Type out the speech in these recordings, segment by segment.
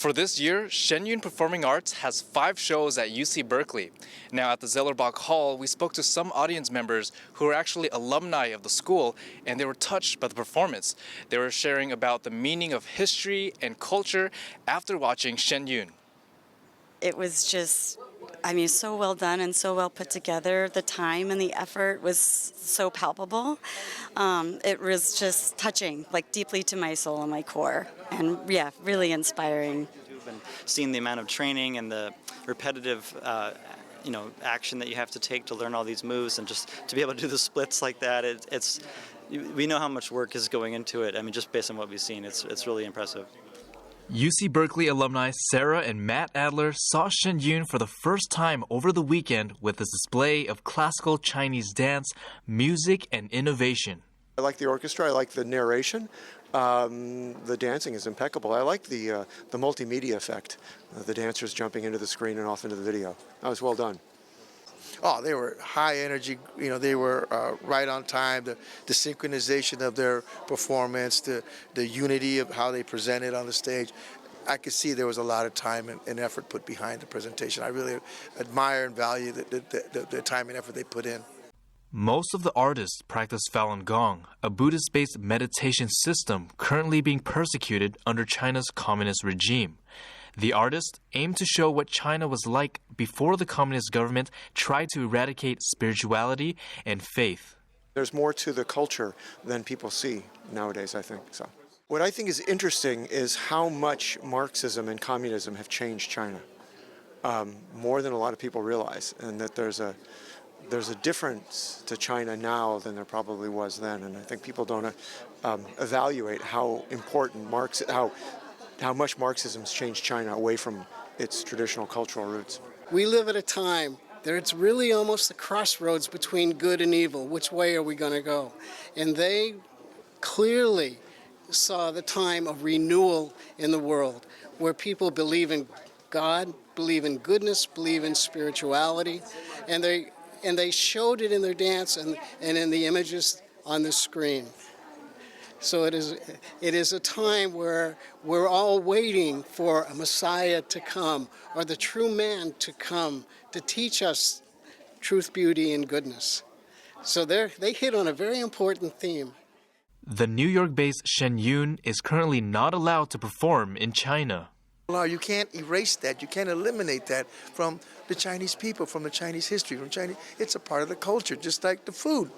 For this year, Shen Yun Performing Arts has 5 shows at UC Berkeley. Now at the Zellerbach Hall, we spoke to some audience members who are actually alumni of the school, and they were touched by the performance. They were sharing about the meaning of history and culture after watching Shen Yun. It was just, so well done and so well put together. The time and the effort was so palpable. It was just touching, like deeply to my soul and my core. And yeah, really inspiring. And seeing the amount of training and the repetitive action that you have to take to learn all these moves, and just to be able to do the splits like that, we know how much work is going into it. Just based on what we've seen, it's really impressive. UC Berkeley alumni Sarah and Matt Adler saw Shen Yun for the first time over the weekend with a display of classical Chinese dance, music, and innovation. I like the orchestra, I like the narration. The dancing is impeccable. I like the multimedia effect, the dancers jumping into the screen and off into the video. That was well done. Oh, they were high energy, they were right on time, the synchronization of their performance, the unity of how they presented on the stage. I could see there was a lot of time and effort put behind the presentation. I really admire and value the time and effort they put in. Most of the artists practice Falun Gong, a Buddhist-based meditation system currently being persecuted under China's communist regime. The artists aim to show what China was like before the communist government tried to eradicate spirituality and faith. There's more to the culture than people see nowadays, I think. So, what I think is interesting is how much Marxism and communism have changed China, more than a lot of people realize, and that there's a difference to China now than there probably was then, and I think people don't evaluate how important how much Marxism has changed China away from its traditional cultural roots. We live at a time that it's really almost a crossroads between good and evil. Which way are we going to go? And they clearly saw the time of renewal in the world, where people believe in God, believe in goodness, believe in spirituality, and they showed it in their dance and in the images on the screen. So it is a time where we're all waiting for a Messiah to come, or the true man to come, to teach us truth, beauty, and goodness. So they hit on a very important theme. The New York-based Shen Yun is currently not allowed to perform in China. No, you can't erase that. You can't eliminate that from the Chinese people, from the Chinese history, from Chinese. It's a part of the culture, just like the food.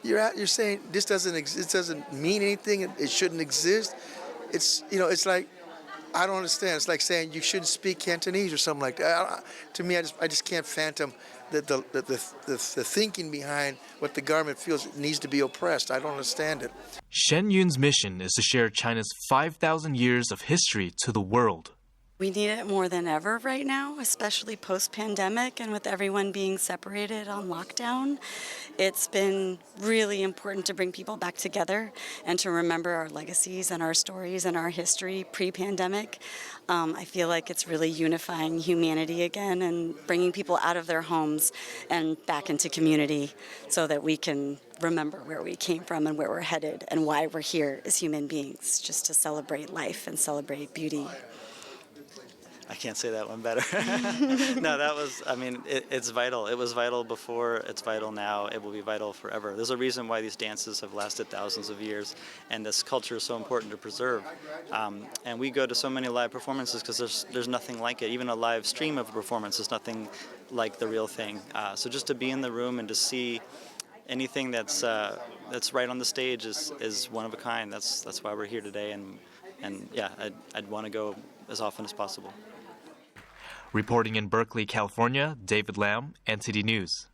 You're saying this doesn't exist, it doesn't mean anything, it shouldn't exist. It's it's like, I don't understand. It's like saying you shouldn't speak Cantonese or something like that. To me, I just can't fathom the thinking behind what the government feels needs to be oppressed. I don't understand it. Shen Yun's mission is to share China's 5,000 years of history to the world. We need it more than ever right now, especially post-pandemic and with everyone being separated on lockdown. It's been really important to bring people back together and to remember our legacies and our stories and our history pre-pandemic. I feel like it's really unifying humanity again and bringing people out of their homes and back into community so that we can remember where we came from and where we're headed and why we're here as human beings, just to celebrate life and celebrate beauty. I can't say that one better. No, that was, it's vital. It was vital before, it's vital now, it will be vital forever. There's a reason why these dances have lasted thousands of years, and this culture is so important to preserve. And we go to so many live performances because there's nothing like it. Even a live stream of a performance is nothing like the real thing. So just to be in the room and to see anything that's right on the stage is one of a kind. That's why we're here today, and yeah, I'd want to go as often as possible. Reporting in Berkeley, California, David Lam, NTD News.